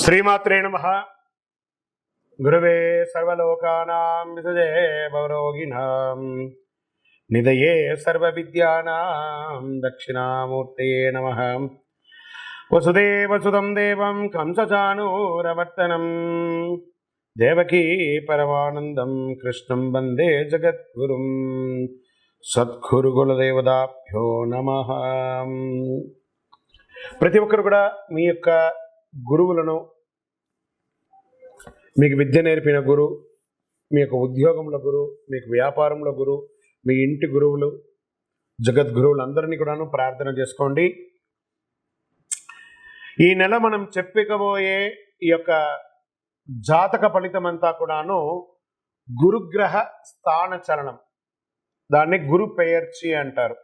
శ్రీమాత్రే నమః. గురవే సర్వలోకానాం విసజే భవరోగిణాం నిదయే సర్వవిద్యానాం దక్షిణామూర్తయే నమః. వసుదేవసుతం దేవం కంసచాణూరమర్దనం దేవకీ పరమానందం కృష్ణం వందే జగద్గురుం. సద్గురుకులదేవతాభ్యో నమః. ప్రతి ఒక్కరు కూడా మీ యొక్క గురువులను, మీకు విద్య నేర్పిన గురు, మీ యొక్క ఉద్యోగంలో గురు, మీకు వ్యాపారంలో గురు, మీ ఇంటి గురువులు, జగద్గురువులు అందరినీ కూడాను ప్రార్థన చేసుకోండి. ఈ నెల మనం చెప్పుకోబోయే ఈ యొక్క జాతక ఫలితం అంతా కూడాను గురుగ్రహ స్థాన చలనం, దాన్ని గురు పెయర్చి అంటారు.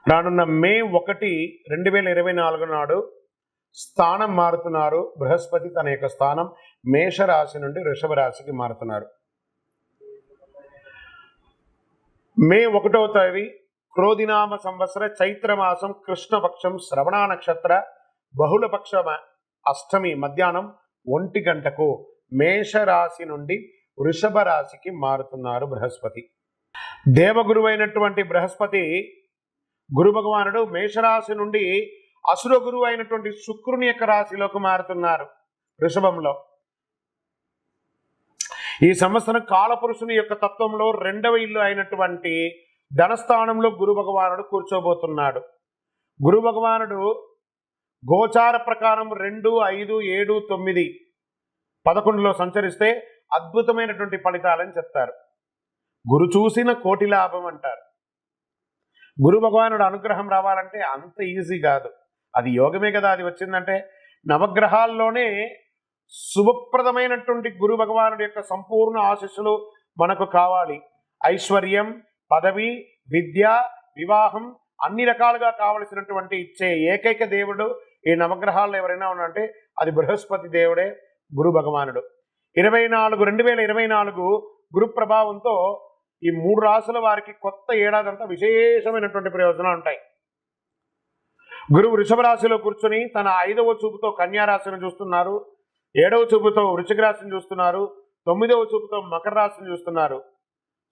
రానున్న మే 1, 2024 నాడు స్థానం మారుతున్నారు. బృహస్పతి తన యొక్క స్థానం మేషరాశి నుండి వృషభ రాశికి మారుతున్నారు. మే 1వ తేదీ క్రోధినామ సంవత్సర చైత్రమాసం కృష్ణపక్షం శ్రవణ నక్షత్ర బహుళపక్ష అష్టమి మధ్యాహ్నం 1 గంటకు మేషరాశి నుండి వృషభ రాశికి మారుతున్నారు బృహస్పతి. దేవగురువు అయినటువంటి బృహస్పతి గురు భగవానుడు మేషరాశి నుండి అసుర గురువు అయినటువంటి శుక్రుని యొక్క రాశిలోకి మారుతున్నారు వృషభంలో. ఈ సంవత్సరం కాలపురుషుని యొక్క తత్వంలో 2వ ఇల్లు అయినటువంటి ధనస్థానంలో గురు భగవానుడు కూర్చోబోతున్నాడు. గురు భగవానుడు గోచార ప్రకారం 2, 5, 7, 9, 11లో సంచరిస్తే అద్భుతమైనటువంటి ఫలితాలని చెప్తారు. గురు చూసిన కోటి లాభం అంటారు. గురు భగవానుడు అనుగ్రహం రావాలంటే అంత ఈజీ కాదు, అది యోగమే కదా. అది వచ్చిందంటే నవగ్రహాల్లోనే శుభప్రదమైనటువంటి గురు భగవానుడి యొక్క సంపూర్ణ ఆశీస్సులు మనకు కావాలి. ఐశ్వర్యం, పదవి, విద్య, వివాహం అన్ని రకాలుగా కావలసినటువంటి ఇచ్చే ఏకైక దేవుడు ఈ నవగ్రహాల్లో ఎవరైనా ఉన్నారంటే అది బృహస్పతి దేవుడే, గురు భగవానుడు. 2024 గురు ప్రభావంతో ఈ 3 రాశుల వారికి కొత్త ఏడాది అంతా విశేషమైనటువంటి ప్రయోజనాలు ఉంటాయి. గురువు వృషభ రాశిలో కూర్చొని తన 5వ చూపుతో కన్యా రాశిని చూస్తున్నారు, 7వ చూపుతో వృశ్చిక రాశిని చూస్తున్నారు, 9వ చూపుతో మకర రాశిని చూస్తున్నారు.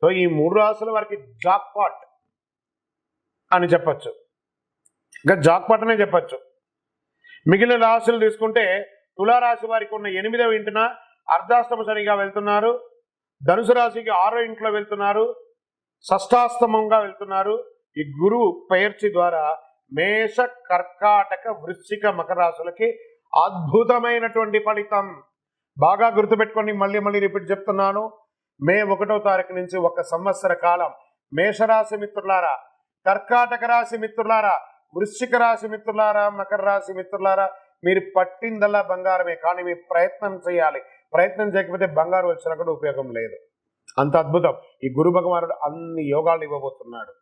సో ఈ 3 రాశుల వారికి జాక్పాట్ అని చెప్పచ్చు, ఇంకా జాక్పాట్ అనే చెప్పచ్చు. మిగిలిన రాశులు తీసుకుంటే తులారాశి వారికి ఉన్న 8వ ఇంటిన అర్ధాష్టమ శనిగా వెళ్తున్నారు, ధనుసు రాశికి 6వ ఇంట్లో వెళ్తున్నారు, షష్టాష్టమంగా వెళ్తున్నారు. ఈ గురువు పెయర్చి ద్వారా మేష, కర్కాటక, వృశ్చిక, మకర రాశులకి అద్భుతమైనటువంటి ఫలితం. బాగా గుర్తుపెట్టుకోండి, మళ్ళీ రిపీట్ చెప్తున్నాను. మే 1వ తారీఖు నుంచి 1 సంవత్సర కాలం మేషరాశి మిత్రులారా, కర్కాటక రాశి మిత్రులారా, వృశ్చిక రాశి మిత్రులారా, మకర రాశి మిత్రులారా, మీరు పట్టిందల్లా బంగారమే. కానీ మీ ప్రయత్నం చేయాలి. ప్రయత్నం చేయకపోతే బంగారు వచ్చినా కూడా ఉపయోగం లేదు. అంత అద్భుతం ఈ గురు భగవానుడు అన్ని యోగాలు ఇవ్వబోతున్నాడు.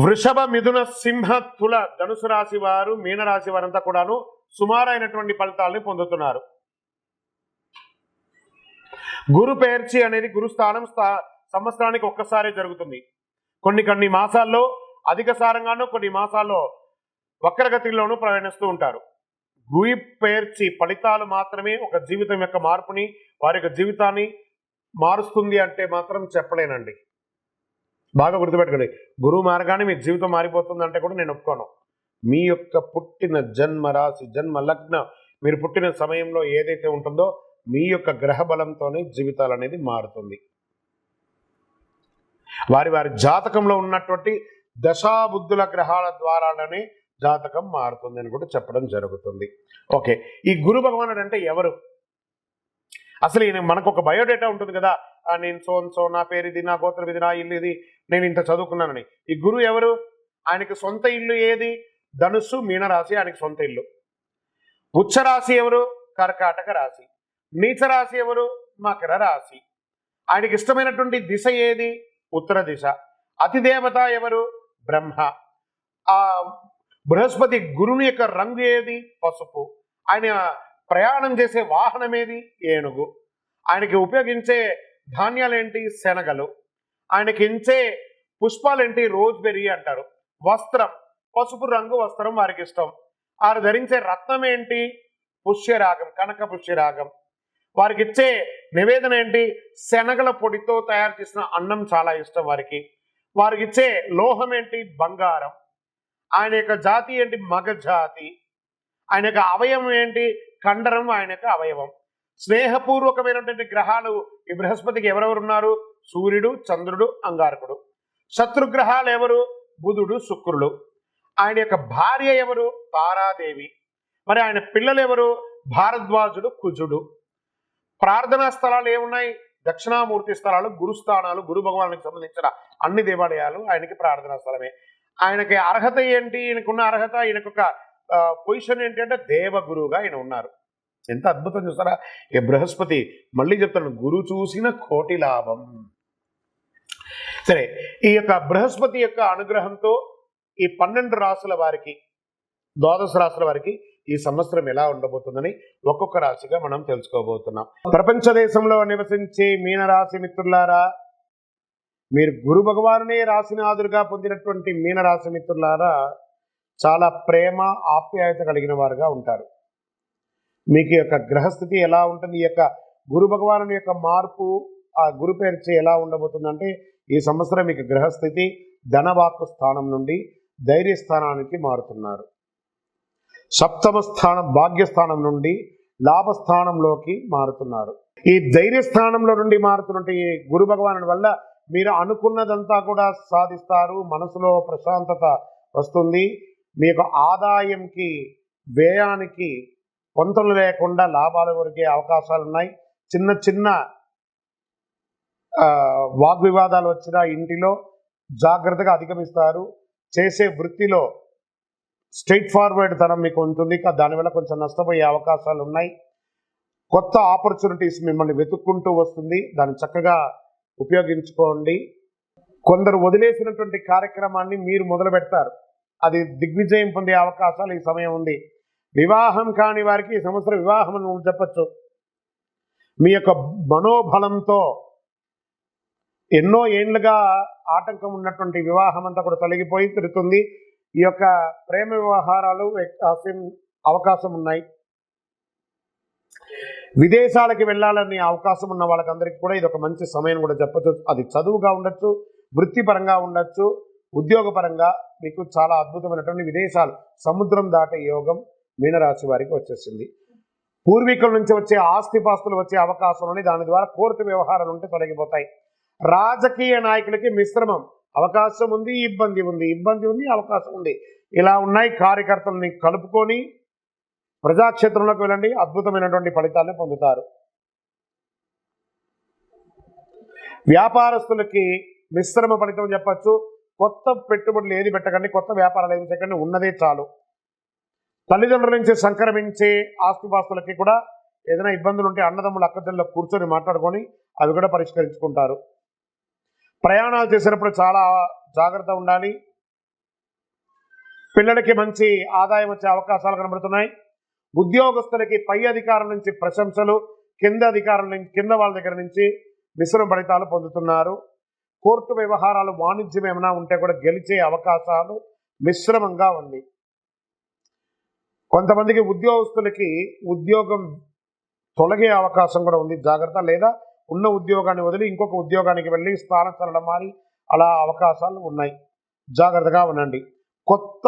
వృషభ, మిథున, సింహ, తుల, ధనుసు రాశి వారు, మీనరాశి వారంతా కూడాను సుమారైనటువంటి ఫలితాలని పొందుతున్నారు. గురు పెయర్చి అనేది గురుస్థానం సంవత్సరానికి ఒక్కసారి జరుగుతుంది. కొన్ని మాసాల్లో అధిక సారంగానూ, కొన్ని మాసాల్లో వక్రగతిలోనూ ప్రయాణిస్తూ ఉంటారు. గురు పెయర్చి ఫలితాలు మాత్రమే ఒక జీవితం యొక్క మార్పుని, వారి యొక్క జీవితాన్ని మారుస్తుంది అంటే మాత్రం చెప్పలేనండి. బాగా గుర్తుపెట్టుకోండి, గురువు మారగానే మీ జీవితం మారిపోతుంది అంటే కూడా నేను ఒప్పుకోను. మీ యొక్క పుట్టిన జన్మ రాశి, జన్మ లగ్నం, మీరు పుట్టిన సమయంలో ఏదైతే ఉంటుందో మీ యొక్క గ్రహ బలంతోనే జీవితాలు అనేది మారుతుంది. వారి జాతకంలో ఉన్నటువంటి దశాబుద్ధుల గ్రహాల ద్వారానే జాతకం మారుతుంది అని కూడా చెప్పడం జరుగుతుంది. ఓకే, ఈ గురు భగవానుడు అంటే ఎవరు? అసలు మనకు ఒక బయోడేటా ఉంటుంది కదా, నేను సో నా పేరు ఇది, నా గోత్రం ఇది, నా ఇల్లు ఇది, నేను ఇంత చదువుకున్నానని. ఈ గురువు ఎవరు? ఆయనకి సొంత ఇల్లు ఏది? ధనుస్సు, మీనరాశి ఆయనకి సొంత ఇల్లు. ఉచ్చ రాశి ఎవరు? కర్కాటక రాశి. నీచ రాశి ఎవరు? మకర రాశి. ఆయనకి ఇష్టమైనటువంటి దిశ ఏది? ఉత్తర దిశ. అతిదేవత ఎవరు? బ్రహ్మ. ఆ బృహస్పతి గురుని యొక్క రంగు ఏది? పసుపు. ఆయన ప్రయాణం చేసే వాహనం ఏది? ఏనుగు. ఆయనకి ఉపయోగించే ధాన్యాలేంటి? శనగలు. ఆయనకి ఇచ్చే పుష్పాలేంటి? రోజ్బెర్రీ అంటారు. వస్త్రం పసుపు రంగు వస్త్రం వారికి ఇష్టం. వారు ధరించే రత్నం ఏంటి? పుష్యరాగం, కనక పుష్యరాగం. వారికి ఇచ్చే నివేదన ఏంటి? శనగల పొడితో తయారు చేసిన అన్నం చాలా ఇష్టం వారికి. వారికి ఇచ్చే లోహం ఏంటి? బంగారం. ఆయన యొక్క జాతి ఏంటి? మగ జాతి. ఆయన యొక్క అవయవం ఏంటి? కండరం ఆయన యొక్క అవయవం. స్నేహపూర్వకమైనటువంటి గ్రహాలు ఈ బృహస్పతికి ఎవరెవరు ఉన్నారు? సూర్యుడు, చంద్రుడు, అంగారకుడు. శత్రుగ్రహాలు ఎవరు? బుధుడు, శుక్రుడు. ఆయన యొక్క భార్య ఎవరు? తారాదేవి. మరి ఆయన పిల్లలు ఎవరు? భారద్వాజుడు, కుజుడు. ప్రార్థనా స్థలాలు ఏమున్నాయి? దక్షిణామూర్తి స్థలాలు, గురుస్థానాలు, గురు భగవానికి సంబంధించిన అన్ని దేవాలయాలు ఆయనకి ప్రార్థనా స్థలమే. ఆయనకి అర్హత ఏంటి? ఈయనకున్న అర్హత, ఈయనకొక పొజిషన్ ఏంటి అంటే దేవగురువుగా ఆయన ఉన్నారు. ఎంత అద్భుతం చూస్తారా ఈ బృహస్పతి. మళ్ళీ చెప్తాను, గురు చూసిన కోటి లాభం. సరే, ఈ యొక్క బృహస్పతి యొక్క అనుగ్రహంతో ఈ 12 రాసుల వారికి, ద్వాదశ రాసుల వారికి ఈ సంవత్సరం ఎలా ఉండబోతుందని ఒక్కొక్క రాశిగా మనం తెలుసుకోబోతున్నాం. ప్రపంచ దేశంలో నివసించే మీనరాశి మిత్రులారా, మీరు గురు భగవానునే రాశినాథుడిగా పొందినటువంటి మీనరాశి మిత్రులారా చాలా ప్రేమ ఆప్యాయత కలిగిన వారుగా ఉంటారు. మీకు యొక్క గ్రహస్థితి ఎలా ఉంటుంది? ఈ యొక్క గురు భగవాను యొక్క మార్పు ఆ గురు పేర్చి ఎలా ఉండబోతుందంటే, ఈ సంవత్సరం మీకు గ్రహస్థితి ధనవాక్కు స్థానం నుండి ధైర్యస్థానానికి మారుతున్నారు. సప్తమ స్థానం భాగ్యస్థానం నుండి లాభస్థానంలోకి మారుతున్నారు. ఈ ధైర్యస్థానంలో నుండి మారుతున్నట్టు ఈ గురు భగవాను వల్ల మీరు అనుకున్నదంతా కూడా సాధిస్తారు. మనసులో ప్రశాంతత వస్తుంది. మీకు ఆదాయంకి వ్యయానికి పొంతలు లేకుండా లాభాలు కొరికే అవకాశాలు ఉన్నాయి. చిన్న చిన్న వాగ్వివాదాలు వచ్చినా ఇంటిలో జాగ్రత్తగా అధిగమిస్తారు. చేసే వృత్తిలో స్ట్రైట్ ఫార్వర్డ్ తనం మీకు ఉంటుంది. దానివల్ల కొంచెం నష్టపోయే అవకాశాలు ఉన్నాయి. కొత్త ఆపర్చునిటీస్ మిమ్మల్ని వెతుక్కుంటూ వస్తుంది. దాన్ని చక్కగా ఉపయోగించుకోండి. కొందరు వదిలేసినటువంటి కార్యక్రమాన్ని మీరు మొదలు పెడతారు. అది దిగ్విజయం పొందే అవకాశాలు ఈ సమయం ఉంది. వివాహం కాని వారికి ఈ సంవత్సరం వివాహం అని చెప్పచ్చు. మీ యొక్క మనోబలంతో ఎన్నో ఏళ్లుగా ఆటంకం ఉన్నటువంటి వివాహం అంతా కూడా తొలగిపోయి తిరుగుతుంది. ఈ యొక్క ప్రేమ వ్యవహారాలు అవకాశం ఉన్నాయి. విదేశాలకి వెళ్ళాలని అవకాశం ఉన్న వాళ్ళకందరికీ కూడా ఇది ఒక మంచి సమయం కూడా చెప్పచ్చు. అది చదువుగా ఉండొచ్చు, వృత్తిపరంగా ఉండొచ్చు, ఉద్యోగపరంగా మీకు చాలా అద్భుతమైనటువంటి విదేశాలు, సముద్రం దాటే యోగం మీనరాశి వారికి వచ్చేసింది. పూర్వీకుల నుంచి వచ్చే ఆస్తిపాస్తులు వచ్చే అవకాశం ఉంది. దాని ద్వారా కోర్టు వ్యవహారాలు ఉంటే తొలగిపోతాయి. రాజకీయ నాయకులకి మిశ్రమం, అవకాశం ఉంది, ఇబ్బంది ఉంది, ఇబ్బంది ఉంది, అవకాశం ఉంది, ఇలా ఉన్నాయి. కార్యకర్తలని కలుపుకొని ప్రజాక్షేత్రంలోకి వెళ్ళండి, అద్భుతమైనటువంటి ఫలితాలను పొందుతారు. వ్యాపారస్తులకి మిశ్రమ ఫలితం చెప్పచ్చు. కొత్త పెట్టుబడులు ఏది పెట్టకండి, కొత్త వ్యాపారాలు ఏమి చేయకండి, ఉన్నదే చాలు. తల్లిదండ్రుల నుంచి సంక్రమించే ఆస్తిపాస్తులకి కూడా ఏదైనా ఇబ్బందులు ఉంటే అన్నదమ్ములు అక్కచెల్లెలు కూర్చొని మాట్లాడుకొని అవి కూడా పరిష్కరించుకుంటారు. ప్రయాణాలు చేసినప్పుడు చాలా జాగ్రత్త ఉండాలి. పిల్లలకి మంచి ఆదాయం వచ్చే అవకాశాలు కనబడుతున్నాయి. ఉద్యోగస్తులకి పై అధికారుల నుంచి ప్రశంసలు, కింద వాళ్ళ దగ్గర నుంచి మిశ్రమ ఫలితాలు పొందుతున్నారు. కోర్టు వ్యవహారాలు, వాణిజ్యం ఏమైనా ఉంటే కూడా గెలిచే అవకాశాలు మిశ్రమంగా ఉంది. కొంతమందికి ఉద్యోగస్తులకి ఉద్యోగం తొలగే అవకాశం కూడా ఉంది, జాగ్రత్త. లేదా ఉన్న ఉద్యోగాన్ని వదిలి ఇంకొక ఉద్యోగానికి వెళ్ళి స్థానచలనం మారి అలా అవకాశాలు ఉన్నాయి, జాగ్రత్తగా ఉండండి. కొత్త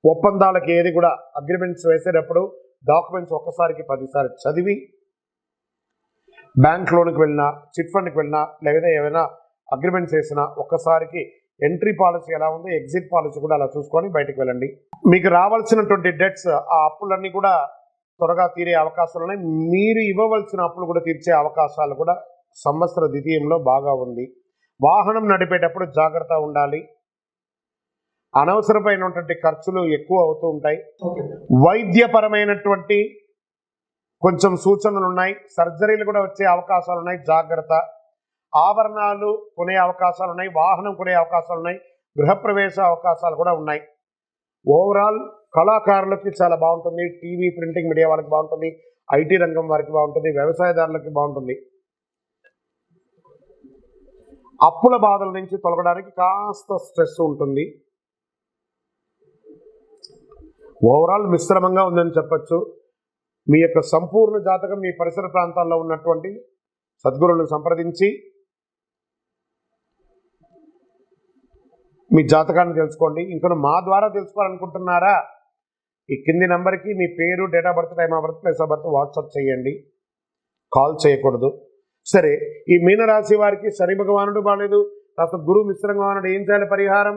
ఒప్పందాలకి ఏది కూడా అగ్రిమెంట్స్ వేసేటప్పుడు డాక్యుమెంట్స్ ఒక్కసారికి 10 సార్లు చదివి, బ్యాంక్ లోన్కి వెళ్ళినా, చిట్ ఫండ్కి వెళ్ళినా, లేదా ఏమైనా అగ్రిమెంట్స్ వేసినా ఒక్కసారికి ఎంట్రీ పాలసీ ఎలా ఉందో ఎగ్జిట్ పాలసీ కూడా అలా చూసుకొని బయటకు వెళ్ళండి. మీకు రావాల్సినటువంటి డెట్స్, ఆ అప్పులన్నీ కూడా త్వరగా తీరే అవకాశాలు ఉన్నాయి. మీరు ఇవ్వవలసిన అప్పులు కూడా తీర్చే అవకాశాలు కూడా సంవత్సర ద్వితీయంలో బాగా ఉంది. వాహనం నడిపేటప్పుడు జాగ్రత్త ఉండాలి. అనవసరమైనటువంటి ఖర్చులు ఎక్కువ అవుతూ ఉంటాయి. వైద్యపరమైనటువంటి కొంచెం సూచనలు ఉన్నాయి. సర్జరీలు కూడా వచ్చే అవకాశాలు ఉన్నాయి, జాగ్రత్త. ఆభరణాలు కొనే అవకాశాలు ఉన్నాయి, వాహనం కొనే అవకాశాలు ఉన్నాయి, గృహప్రవేశ అవకాశాలు కూడా ఉన్నాయి. ఓవరాల్ కళాకారులకి చాలా బాగుంటుంది. టీవీ, ప్రింటింగ్ మీడియా వాళ్ళకి బాగుంటుంది. ఐటీ రంగం వారికి బాగుంటుంది. వ్యవసాయదారులకి బాగుంటుంది. అప్పుల బాధల నుంచి తొలగడానికి కాస్త స్ట్రెస్ ఉంటుంది. ఓవరాల్ మిశ్రమంగా ఉందని చెప్పచ్చు. మీ యొక్క సంపూర్ణ జాతకం మీ పరిసర ప్రాంతాల్లో ఉన్నటువంటి సద్గురువులను సంప్రదించి మీ జాతకాన్ని తెలుసుకోండి. ఇంకా మా ద్వారా తెలుసుకోవాలనుకుంటున్నారా? ఈ కింది నెంబర్కి మీ పేరు, date of birth, time of birth, place of birth WhatsApp చేయండి, కాల్ చేయకూడదు. సరే, ఈ మీనరాశి వారికి శని భగవానుడు బాగాలేదు, కాస్త గురువు మిశ్రంగా ఏం చేయాలి పరిహారం?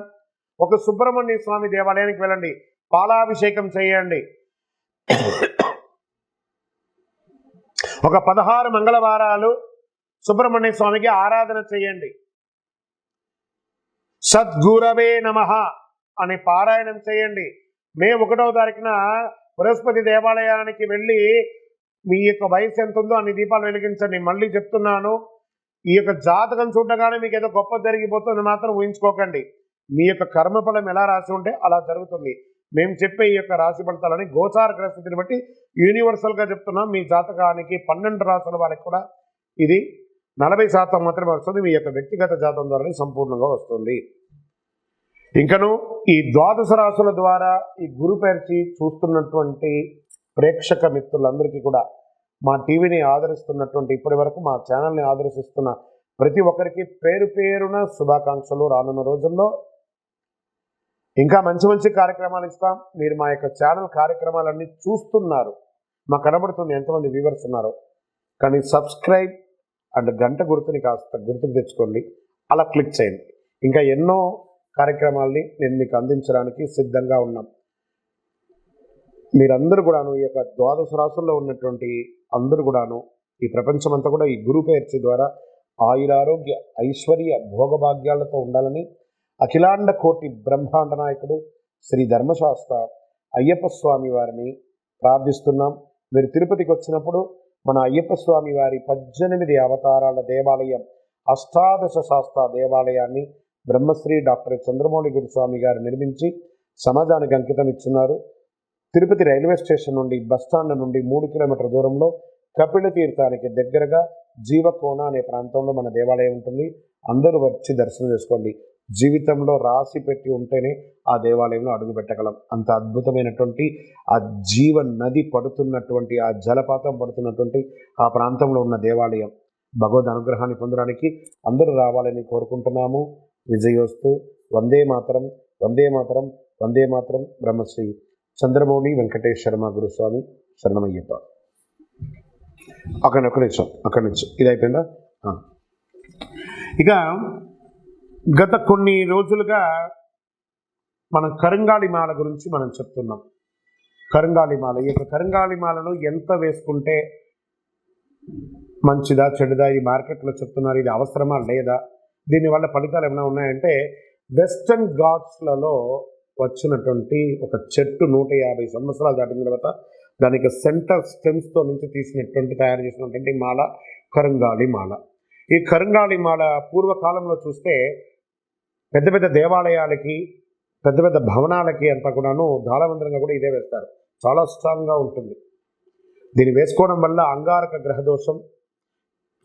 ఒక సుబ్రహ్మణ్య స్వామి దేవాలయానికి వెళ్ళండి, పాలాభిషేకం చేయండి. ఒక 16 మంగళవారాలు సుబ్రహ్మణ్య స్వామికి ఆరాధన చేయండి. సద్గురవే నమః అని పారాయణం చేయండి. మే 1వ తారీఖున బృహస్పతి దేవాలయానికి వెళ్ళి మీ యొక్క వయసు ఎంత ఉందో అన్ని దీపాలు వెలిగించండి. మళ్ళీ చెప్తున్నాను, ఈ యొక్క జాతకం చూడగానే మీకు ఏదో గొప్ప జరిగిపోతుంది మాత్రం ఊహించుకోకండి. మీ యొక్క కర్మఫలం ఎలా రాసి ఉంటే అలా జరుగుతుంది. మేము చెప్పే ఈ యొక్క రాశి ఫలితాలని గోచార గ్రహస్థితిని బట్టి యూనివర్సల్గా చెప్తున్నాం. మీ జాతకానికి 12 రాశుల వారికి కూడా ఇది 40% మాత్రమే వస్తుంది. మీ యొక్క వ్యక్తిగత జాతకం ద్వారానే సంపూర్ణంగా వస్తుంది. ఇంకను ఈ 12 రాశుల ద్వారా ఈ గురు పేర్చి చూస్తున్నటువంటి ప్రేక్షక మిత్రులందరికీ కూడా, మా టీవీని ఆదరిస్తున్నటువంటి ఇప్పటి వరకు మా ఛానల్ని ఆదరిస్తున్న ప్రతి ఒక్కరికి పేరు పేరున శుభాకాంక్షలు. రానున్న రోజుల్లో ఇంకా మంచి మంచి కార్యక్రమాలు ఇస్తాం. మీరు మా యొక్క ఛానల్ కార్యక్రమాలన్నీ చూస్తున్నారు, మాకు కనబడుతుంది ఎంతమంది వ్యూవర్స్ ఉన్నారో. కానీ సబ్స్క్రైబ్ అండ్ గంట గుర్తుని కాస్త గుర్తుకు తెచ్చుకోండి, అలా క్లిక్ చేయండి. ఇంకా ఎన్నో కార్యక్రమాల్ని నేను మీకు అందించడానికి సిద్ధంగా ఉన్నాం. మీరందరూ కూడాను ఈ యొక్క 12 రాశుల్లో ఉన్నటువంటి అందరూ కూడాను ఈ ప్రపంచమంతా కూడా ఈ గురు పేర్చి ద్వారా ఆయురారోగ్య ఐశ్వర్య భోగభాగ్యాలతో ఉండాలని అఖిలాండ కోటి బ్రహ్మాండ నాయకుడు శ్రీ ధర్మశాస్త్ర అయ్యప్ప స్వామి వారిని ప్రార్థిస్తున్నాం. మీరు తిరుపతికి వచ్చినప్పుడు మన అయ్యప్ప స్వామి వారి 18 అవతారాల దేవాలయం అష్టాదశ శాస్త్ర దేవాలయాన్ని బ్రహ్మశ్రీ డాక్టర్ చంద్రమౌళి గురుస్వామి గారు నిర్మించి సమాజానికి అంకితం ఇచ్చున్నారు. తిరుపతి రైల్వే స్టేషన్ నుండి బస్టాండ్ నుండి 3 కిలోమీటర్ల దూరంలో కపిల తీర్థానికి దగ్గరగా జీవకోన అనే ప్రాంతంలో మన దేవాలయం ఉంటుంది. అందరూ వచ్చి దర్శనం చేసుకోండి. జీవితంలో రాసి పెట్టి ఉంటేనే ఆ దేవాలయంలో అడుగు పెట్టగలం. అంత అద్భుతమైనటువంటి ఆ జీవ నది పడుతున్నటువంటి, ఆ జలపాతం పడుతున్నటువంటి ఆ ప్రాంతంలో ఉన్న దేవాలయం. భగవద్ అనుగ్రహాన్ని పొందడానికి అందరూ రావాలని కోరుకుంటున్నాము. విజయోస్తు. వందే మాతరం, వందే మాతరం, వందే మాతరం. బ్రహ్మశ్రీ చంద్రమౌళి వెంకటేశ్వర శర్మ గురుస్వామి శరణమయ్యప్ప. అక్కడి నుంచి ఇది అయిపోయిందా? ఇక గత కొన్ని రోజులుగా మనం కరంగాళి మాల గురించి మనం చెప్తున్నాం. కరంగాళి మాల, ఈ యొక్క కరంగాళి మాలను ఎంత వేసుకుంటే మంచిదా చెడుదా, ఇది మార్కెట్లో చెప్తున్నారు, ఇది అవసరమా లేదా, దీనివల్ల ఫలితాలు ఏమైనా ఉన్నాయంటే, వెస్టర్న్ ఘాట్స్లలో వచ్చినటువంటి ఒక చెట్టు 150 సంవత్సరాలు దాటిన తర్వాత దానికి సెంటర్ స్టెమ్స్తో నుంచి తీసినటువంటి తయారు చేసినటువంటి మాల కరంగాళి మాల. ఈ కరంగాళి మాల పూర్వకాలంలో చూస్తే పెద్ద పెద్ద దేవాలయాలకి, పెద్ద పెద్ద భవనాలకి అంతా కూడాను ధారావంతరంగా కూడా ఇదే వేస్తారు. చాలా స్ట్రాంగ్గా ఉంటుంది. దీన్ని వేసుకోవడం వల్ల అంగారక గ్రహదోషం,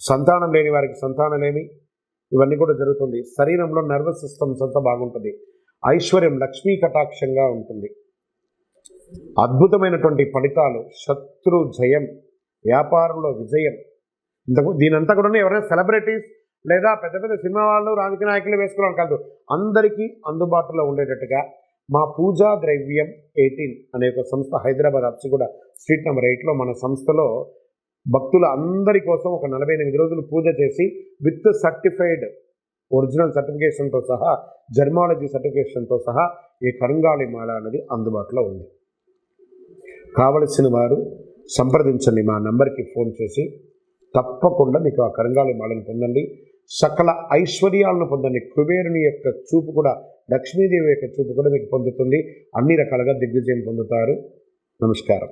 సంతానం లేని వారికి సంతానలేమి, ఇవన్నీ కూడా జరుగుతుంది. శరీరంలో నర్వస్ సిస్టమ్స్ అంతా బాగుంటుంది. ఐశ్వర్యం, లక్ష్మీ కటాక్షంగా ఉంటుంది. అద్భుతమైనటువంటి ఫలితాలు, శత్రు జయం, వ్యాపారంలో విజయం. దీనంతా కూడా ఎవరైనా సెలబ్రిటీస్ లేదా పెద్ద పెద్ద సినిమా వాళ్ళు, రాజకీయ నాయకులు వేసుకోవడం కాదు, అందరికీ అందుబాటులో ఉండేటట్టుగా మా పూజా ద్రవ్యం 18 అనే ఒక సంస్థ హైదరాబాద్ అప్సిగూడ స్ట్రీట్ నెంబర్ 8లో మన సంస్థలో భక్తుల అందరి కోసం ఒక 48 రోజులు పూజ చేసి విత్ సర్టిఫైడ్ ఒరిజినల్ సర్టిఫికేషన్తో సహా, జర్మాలజీ సర్టిఫికేషన్తో సహా ఈ కరంగాళి మాల అనేది అందుబాటులో ఉంది. కావలసిన వారు సంప్రదించండి, మా నంబర్కి ఫోన్ చేసి. తప్పకుండా మీకు ఆ కరంగాళి మాలను పొందండి. సకల ఐశ్వర్యాలను పొందండి. కుబేరుని యొక్క చూపు కూడా, లక్ష్మీదేవి యొక్క చూపు కూడా మీకు పొందుతుంది. అన్ని రకాలుగా దిగ్విజయం పొందుతారు. నమస్కారం.